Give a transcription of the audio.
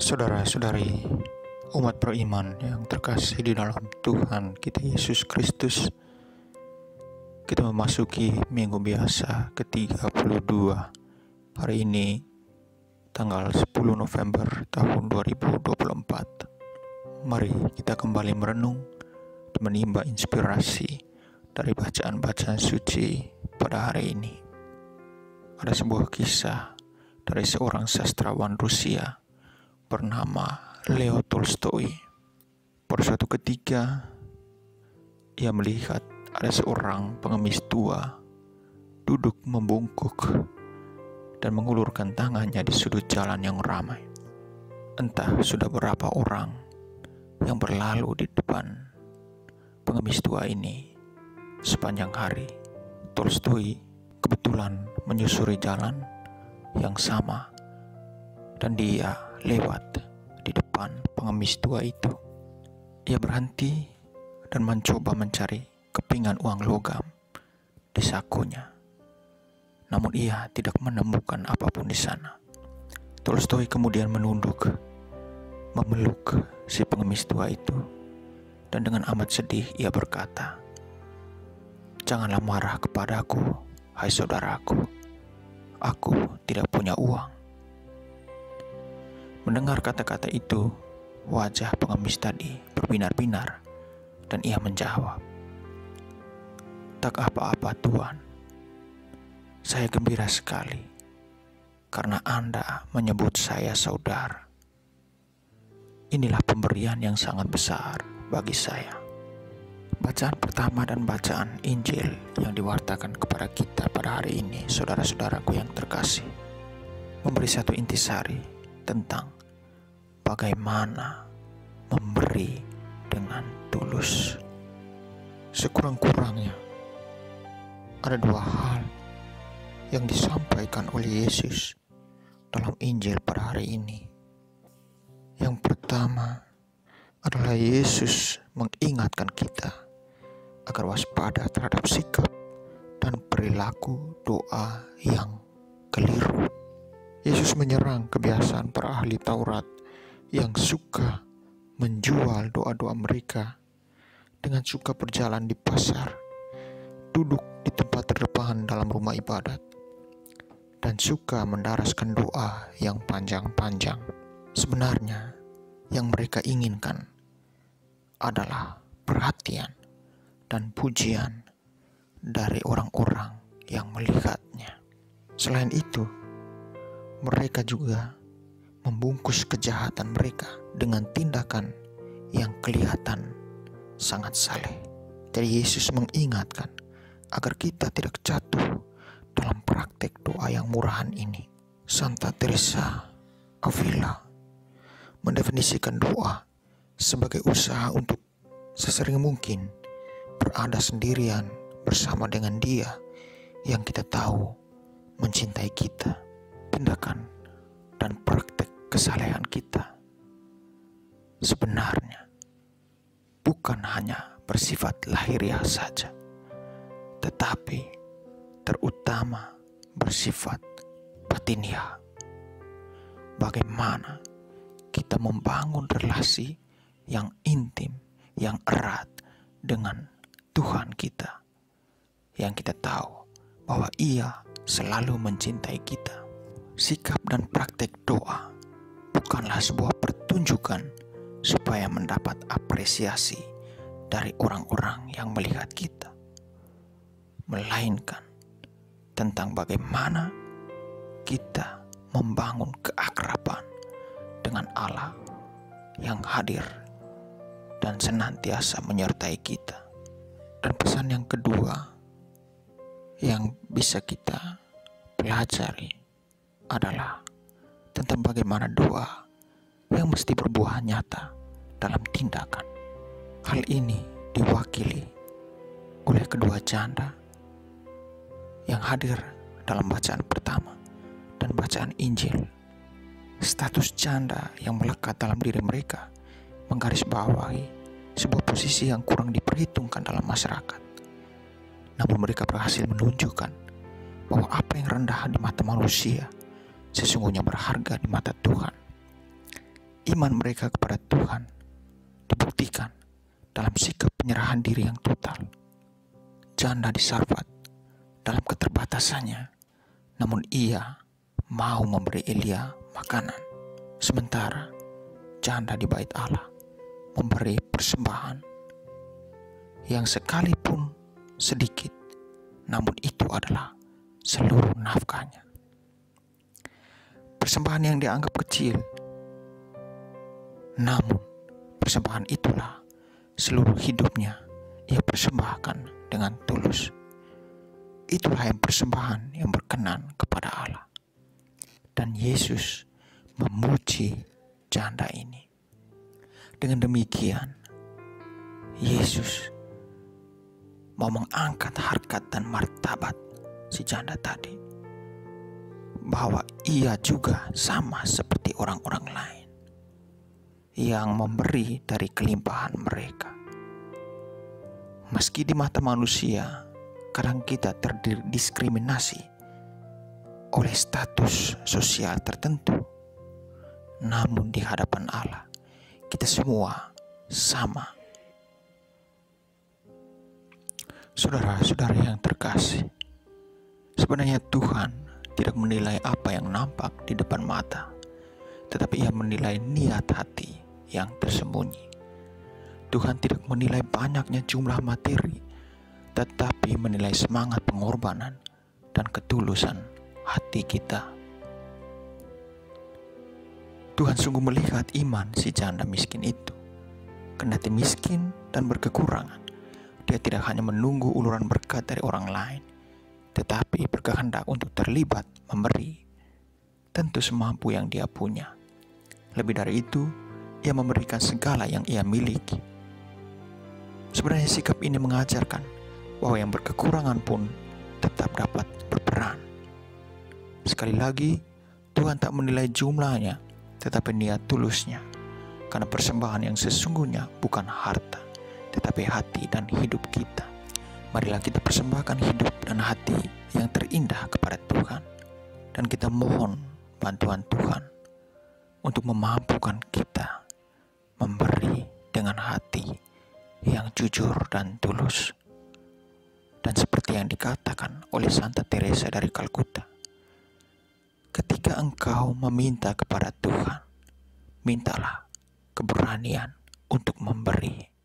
Saudara-saudari, umat beriman yang terkasih di dalam Tuhan kita Yesus Kristus, kita memasuki minggu biasa ke-32 hari ini, tanggal 10 November tahun 2024. Mari kita kembali merenung dan menimba inspirasi dari bacaan-bacaan suci pada hari ini. Ada sebuah kisah dari seorang sastrawan Rusia bernama Leo Tolstoy. Pada suatu ketika, ia melihat ada seorang pengemis tua duduk membungkuk dan mengulurkan tangannya di sudut jalan yang ramai. Entah sudah berapa orang yang berlalu di depan pengemis tua ini sepanjang hari. Tolstoy kebetulan menyusuri jalan yang sama dan dia lewat di depan pengemis tua itu. Ia berhenti dan mencoba mencari kepingan uang logam di sakunya. Namun ia tidak menemukan apapun di sana. Tolstoy kemudian menunduk, memeluk si pengemis tua itu, dan dengan amat sedih ia berkata, "Janganlah marah kepadaku, hai saudaraku. Aku tidak punya uang." Mendengar kata-kata itu, wajah pengemis tadi berbinar-binar dan ia menjawab, "Tak apa-apa Tuan, saya gembira sekali karena Anda menyebut saya saudara. Inilah pemberian yang sangat besar bagi saya." Bacaan pertama dan bacaan Injil yang diwartakan kepada kita pada hari ini, saudara-saudaraku yang terkasih, memberi satu intisari tentang bagaimana memberi dengan tulus. Sekurang-kurangnya ada dua hal yang disampaikan oleh Yesus dalam Injil pada hari ini. Yang pertama adalah Yesus mengingatkan kita agar waspada terhadap sikap dan perilaku doa yang keliru. Yesus menyerang kebiasaan para ahli Taurat yang suka menjual doa-doa mereka dengan suka berjalan di pasar, duduk di tempat terdepan dalam rumah ibadat, dan suka mendaraskan doa yang panjang-panjang. Sebenarnya yang mereka inginkan adalah perhatian dan pujian dari orang-orang yang melihatnya. Selain itu, mereka juga membungkus kejahatan mereka dengan tindakan yang kelihatan sangat saleh. Jadi Yesus mengingatkan agar kita tidak jatuh dalam praktek doa yang murahan ini. Santa Teresa Avila mendefinisikan doa sebagai usaha untuk sesering mungkin berada sendirian bersama dengan Dia yang kita tahu mencintai kita. Tindakan dan praktek kesalehan kita sebenarnya bukan hanya bersifat lahiriah saja, tetapi terutama bersifat batiniah. Bagaimana kita membangun relasi yang intim, yang erat dengan Tuhan kita, yang kita tahu bahwa Ia selalu mencintai kita. Sikap dan praktek doa bukanlah sebuah pertunjukan supaya mendapat apresiasi dari orang-orang yang melihat kita, melainkan tentang bagaimana kita membangun keakraban dengan Allah yang hadir dan senantiasa menyertai kita. Dan pesan yang kedua yang bisa kita pelajari adalah tentang bagaimana doa yang mesti berbuah nyata dalam tindakan. Hal ini diwakili oleh kedua janda yang hadir dalam bacaan pertama dan bacaan Injil. Status janda yang melekat dalam diri mereka menggarisbawahi sebuah posisi yang kurang diperhitungkan dalam masyarakat. Namun mereka berhasil menunjukkan bahwa apa yang rendah di mata manusia sesungguhnya berharga di mata Tuhan. iman mereka kepada Tuhan dibuktikan dalam sikap penyerahan diri yang total. Janda di Sarfat dalam keterbatasannya, namun ia mau memberi Elia makanan. Sementara janda di bait Allah memberi persembahan yang sekalipun sedikit, namun itu adalah seluruh nafkahnya. Persembahan yang dianggap kecil, namun persembahan itulah seluruh hidupnya ia persembahkan dengan tulus. Itulah yang persembahan yang berkenan kepada Allah. Dan Yesus memuji janda ini. Dengan demikian, Yesus mau mengangkat harkat dan martabat si janda tadi, bahwa ia juga sama seperti orang-orang lain yang memberi dari kelimpahan mereka. Meski di mata manusia kadang kita terdiskriminasi oleh status sosial tertentu, namun di hadapan Allah kita semua sama. Saudara-saudara yang terkasih, sebenarnya Tuhan tidak menilai apa yang nampak di depan mata, tetapi Ia menilai niat hati yang tersembunyi. Tuhan tidak menilai banyaknya jumlah materi, tetapi menilai semangat pengorbanan dan ketulusan hati kita. Tuhan sungguh melihat iman si janda miskin itu. Kendati miskin dan berkekurangan, dia tidak hanya menunggu uluran berkat dari orang lain, tetapi berkehendak untuk terlibat memberi, tentu semampu yang dia punya. Lebih dari itu, ia memberikan segala yang ia miliki. Sebenarnya sikap ini mengajarkan bahwa yang berkekurangan pun tetap dapat berperan. Sekali lagi, Tuhan tak menilai jumlahnya, tetapi niat tulusnya. Karena persembahan yang sesungguhnya bukan harta, tetapi hati dan hidup kita. Marilah kita persembahkan hidup dan hati yang terindah kepada Tuhan, dan kita mohon bantuan Tuhan untuk memampukan kita memberi dengan hati yang jujur dan tulus. Dan seperti yang dikatakan oleh Santa Teresa dari Kalkuta, ketika engkau meminta kepada Tuhan, mintalah keberanian untuk memberi.